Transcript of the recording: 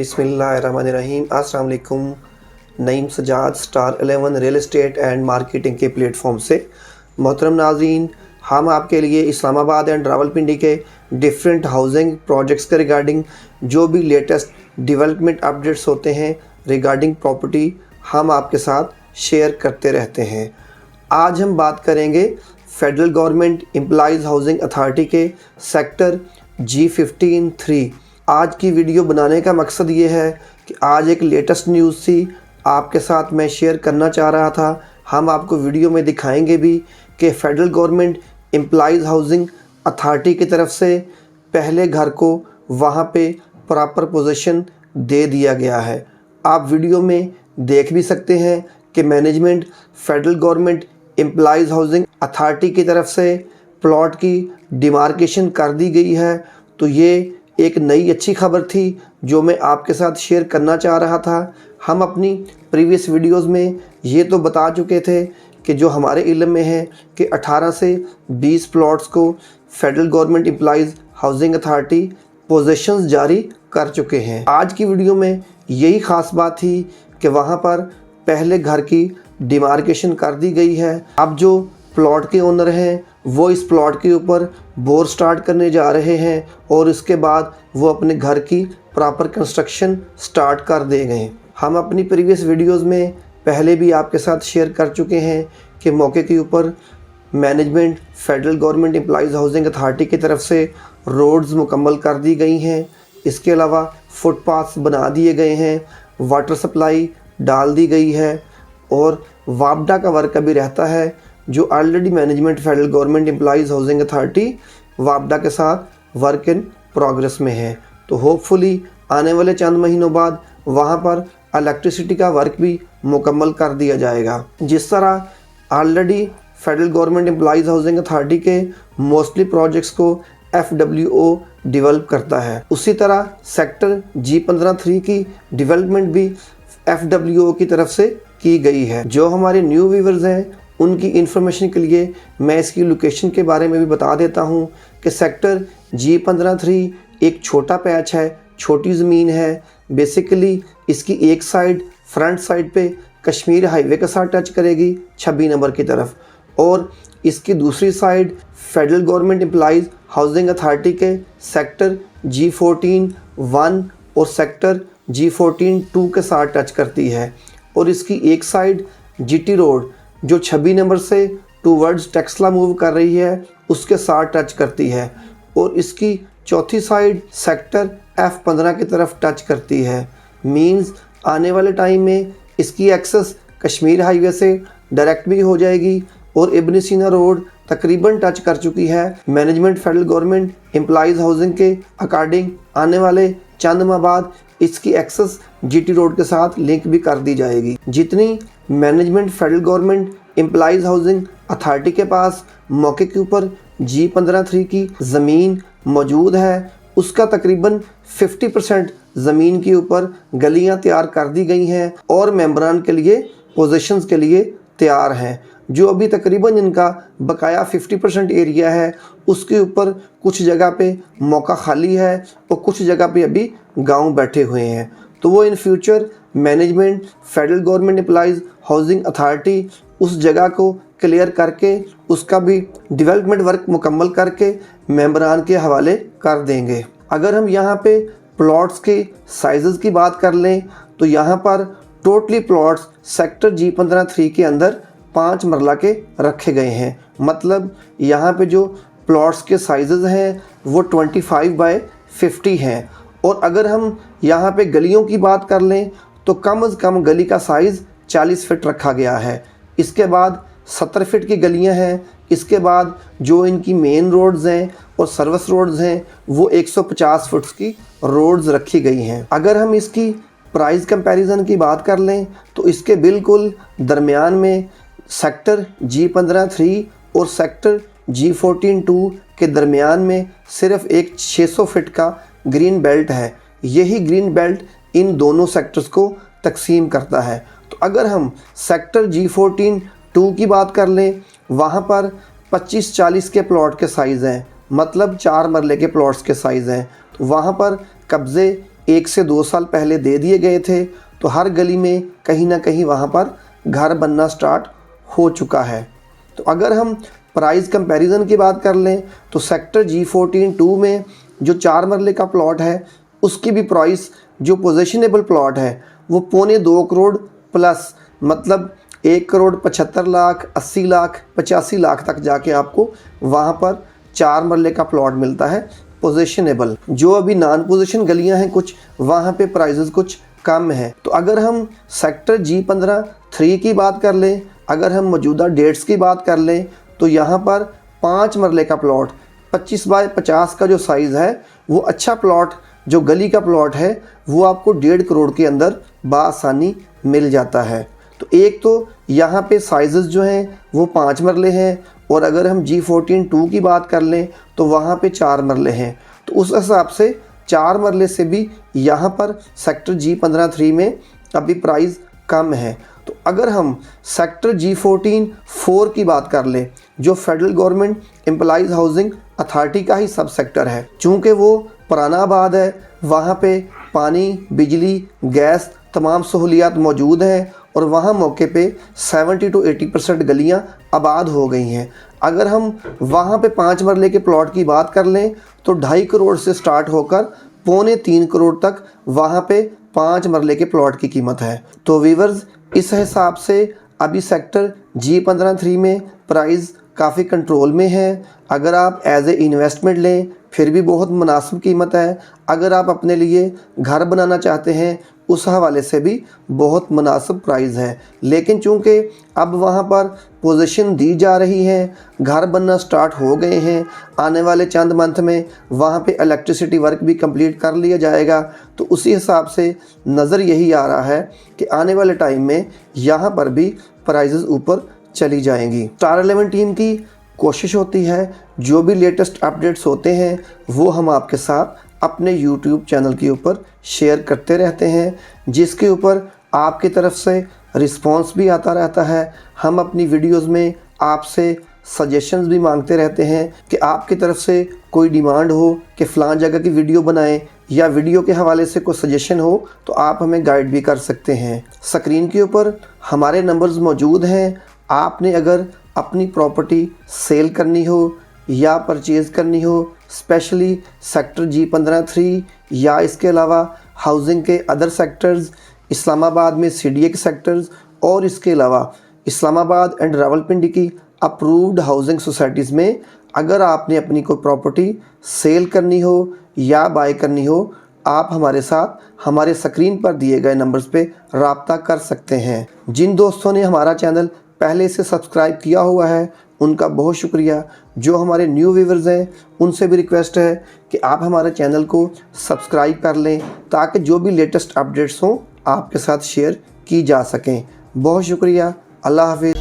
बिस्मिल्लाहिर्रहमानिर्रहीम। अस्सलाम वालेकुम। Naeem Sajjad star 11 real estate and marketing के प्लेटफॉर्म से मोहतरम नाज़रीन, हम आपके लिए इस्लामाबाद एंड रावलपिंडी के डिफरेंट हाउसिंग प्रोजेक्ट्स के रिगार्डिंग जो भी लेटेस्ट डेवलपमेंट अपडेट्स होते हैं रिगार्डिंग प्रॉपर्टी हम आपके साथ शेयर करते रहते हैं। आज हम बात करेंगे federal government employees housing authority के सेक्टर G15-3। आज की वीडियो बनाने का मकसद ये है कि आज एक लेटेस्ट न्यूज़ थी, आपके साथ मैं शेयर करना चाह रहा था। हम आपको वीडियो में दिखाएंगे भी कि federal government employees housing authority की तरफ से पहले घर को वहाँ पे प्रॉपर पोजीशन दे दिया गया है। आप वीडियो में देख भी सकते हैं कि management federal government employees housing authority की तरफ से प्लॉट की डिमार्केशन कर दी गई है। तो ये एक नई अच्छी खबर थी जो मैं आपके साथ शेयर करना चाह रहा था। हम अपनी प्रीवियस वीडियोस में ये तो बता चुके थे कि जो हमारे इल्म में है कि 18 से 20 प्लॉट्स को federal government employees housing authority positions जारी कर चुके हैं। आज की वीडियो में यही ख़ास बात थी कि वहाँ पर पहले घर की डिमार्केशन कर दी गई है। अब जो प्लॉट के ओनर हैं वो इस प्लॉट के ऊपर बोर स्टार्ट करने जा रहे हैं और इसके बाद वो अपने घर की प्रॉपर कंस्ट्रक्शन स्टार्ट कर देंगे। हम अपनी प्रीवियस वीडियोस में पहले भी आपके साथ शेयर कर चुके हैं कि मौके के ऊपर management federal government employees housing authority की तरफ से रोड्स मुकम्मल कर दी गई हैं। इसके अलावा फुटपाथ्स बना दिए गए हैं, वाटर सप्लाई डाल दी गई है और वापडा का वर्क अभी रहता है जो already management federal government employees housing authority वापडा के साथ वर्क इन प्रोग्रेस में है। तो होपफुली आने वाले चंद महीनों बाद वहां पर इलेक्ट्रिसिटी का वर्क भी मुकम्मल कर दिया जाएगा। जिस तरह already federal government employees housing authority के मोस्टली प्रोजेक्ट्स को FWO डेवलप करता है, उसी तरह सेक्टर G15-3 की डेवलपमेंट भी FWO की तरफ से की गई है। जो हमारे न्यू व्यूअर्स हैं उनकी इन्फॉर्मेशन के लिए मैं इसकी लोकेशन के बारे में भी बता देता हूं कि सेक्टर G15-3 एक छोटा पैच है, छोटी ज़मीन है। बेसिकली इसकी एक साइड फ्रंट साइड पे कश्मीर हाईवे के साथ टच करेगी 26 नंबर की तरफ और इसकी दूसरी side federal government employees housing authority के सेक्टर G14-1 और सेक्टर G14-2 के साथ टच करती है और इसकी एक साइड GT रोड जो 26 नंबर से टूवर्ड्स टेक्सला मूव कर रही है उसके साथ टच करती है और इसकी चौथी साइड सेक्टर F15 की तरफ टच करती है। मींस आने वाले टाइम में इसकी एक्सेस कश्मीर हाईवे से डायरेक्ट भी हो जाएगी और इब्न सीना रोड तकरीबन टच कर चुकी है। Management federal government employees housing के अकॉर्डिंग आने वाले चंद माह बाद इसकी एक्सेस GT रोड के साथ लिंक भी कर दी जाएगी। जितनी management federal government employees housing authority के पास मौके के ऊपर G15-3 की ज़मीन मौजूद है उसका तकरीबन 50% ज़मीन के ऊपर गलियां तैयार कर दी गई हैं और मेंबरान के लिए पोजीशंस के लिए तैयार हैं। जो अभी तकरीबन इनका बकाया 50% एरिया है उसके ऊपर कुछ जगह पे मौका खाली है और कुछ जगह पे अभी गांव बैठे हुए हैं। तो वो in future management federal government employees housing authority उस जगह को क्लियर करके उसका भी डेवलपमेंट वर्क मुकम्मल करके मेंबरान के हवाले कर देंगे। अगर हम यहाँ पे प्लॉट्स के साइज़ की बात कर लें तो यहाँ पर टोटली प्लॉट्स सेक्टर G15-3 के अंदर 5 मरला के रखे गए हैं। मतलब यहाँ पे जो प्लॉट्स के साइज़ हैं वो 25x50 हैं और अगर हम यहाँ पे गलियों की बात कर लें तो कम से कम गली का साइज़ 40 फीट रखा गया है। इसके बाद 70 फीट की गलियाँ हैं। इसके बाद जो इनकी मेन रोड्स हैं और सर्विस रोड्स हैं वो 150 फुट की रोड्स रखी गई हैं। अगर हम इसकी प्राइस कंपैरिजन की बात कर लें तो इसके बिल्कुल दरमियान में सेक्टर G15-3 और सेक्टर G14-2 के दरमियान में सिर्फ एक 600 फीट का ग्रीन बेल्ट है। यही ग्रीन बेल्ट इन दोनों सेक्टर्स को तकसीम करता है। तो अगर हम सेक्टर G14-2 की बात कर लें वहाँ पर 25-40 के प्लॉट के साइज़ हैं, मतलब 4 मरले के प्लॉट्स के साइज़ हैं। तो वहाँ पर कब्ज़े 1 से 2 साल पहले दे दिए गए थे, तो हर गली में कहीं ना कहीं वहाँ पर घर बनना स्टार्ट हो चुका है। तो अगर हम प्राइस कंपैरिजन की बात कर लें तो सेक्टर G14-2 में जो 4 मरले का प्लॉट है उसकी भी प्राइस जो पोजेशनेबल प्लॉट है वो 1.25 करोड़ प्लस, मतलब 1,75,00,000, 80 लाख, 85 लाख तक जाके आपको वहाँ पर 4 मरले का प्लॉट मिलता है पोजेशनेबल। जो अभी नॉन पोजीशन गलियाँ हैं कुछ, वहाँ पे प्राइजेस कुछ कम है। तो अगर हम सेक्टर G15-3 की बात कर लें, अगर हम मौजूदा डेट्स की बात कर लें, तो यहाँ पर 5 मरले का प्लॉट 25 बाय 50 का जो साइज़ है वो अच्छा प्लॉट, जो गली का प्लॉट है वो आपको 1.5 करोड़ के अंदर बआसानी मिल जाता है। तो एक तो यहाँ पे साइज़ जो हैं वो 5 मरले हैं, और अगर हम G14-2 की बात कर लें तो वहाँ पे 4 मरले हैं। तो उस हिसाब से 4 मरले से भी यहाँ पर सेक्टर G15-3 में अभी प्राइस कम है। तो अगर हम सेक्टर G14-4 की बात कर लें, जो federal government employees housing authority का ही सब सेक्टर है, चूँकि वो पुराना आबाद है, वहाँ पे पानी, बिजली, गैस तमाम सहूलियात मौजूद हैं, और वहाँ मौके पे 70 to 80% गलियाँ आबाद हो गई हैं। अगर हम वहाँ पे 5 मरले के प्लॉट की बात कर लें तो 2.5 करोड़ से स्टार्ट होकर 2.25 करोड़ तक वहाँ पे 5 मरले के प्लॉट की कीमत है। तो वीवर्स, इस हिसाब से अभी सेक्टर G15-3 में प्राइस काफ़ी कंट्रोल में है। अगर आप एज ए इन्वेस्टमेंट लें फिर भी बहुत मुनासिब कीमत है। अगर आप अपने लिए घर बनाना चाहते हैं उस हवाले से भी बहुत मुनासिब प्राइस है। लेकिन चूँकि अब वहाँ पर पोजीशन दी जा रही है, घर बनना स्टार्ट हो गए हैं, आने वाले चंद मंथ में वहाँ पे इलेक्ट्रिसिटी वर्क भी कंप्लीट कर लिया जाएगा, तो उसी हिसाब से नज़र यही आ रहा है कि आने वाले टाइम में यहाँ पर भी प्राइजेज़ ऊपर चली जाएंगी। स्टार 11 टीम की कोशिश होती है जो भी लेटेस्ट अपडेट्स होते हैं वो हम आपके साथ अपने YouTube चैनल के ऊपर शेयर करते रहते हैं, जिसके ऊपर आपकी तरफ से रिस्पांस भी आता रहता है। हम अपनी वीडियोस में आपसे सजेशंस भी मांगते रहते हैं कि आपकी तरफ से कोई डिमांड हो कि फ़लाँ जगह की वीडियो बनाएं, या वीडियो के हवाले से कोई सजेशन हो तो आप हमें गाइड भी कर सकते हैं। स्क्रीन के ऊपर हमारे नंबर्स मौजूद हैं। आपने अगर अपनी प्रॉपर्टी सेल करनी हो या परचेज़ करनी हो, स्पेशली सेक्टर G15-3 या इसके अलावा हाउसिंग के अदर सेक्टर्स, इस्लामाबाद में CDA के सेक्टर्स, और इसके अलावा इस्लामाबाद एंड रावलपिंडी की अप्रूव्ड हाउसिंग सोसाइटीज़ में अगर आपने अपनी कोई प्रॉपर्टी सेल करनी हो या बाय करनी हो, आप हमारे साथ हमारे स्क्रीन पर दिए गए नंबर्स पे रब्ता कर सकते हैं। जिन दोस्तों ने हमारा चैनल पहले से सब्सक्राइब किया हुआ है उनका बहुत शुक्रिया। जो हमारे न्यू व्यूवर्स हैं उनसे भी रिक्वेस्ट है कि आप हमारे चैनल को सब्सक्राइब कर लें ताकि जो भी लेटेस्ट अपडेट्स हों आपके साथ शेयर की जा सकें। बहुत शुक्रिया। अल्लाह हाफिज़।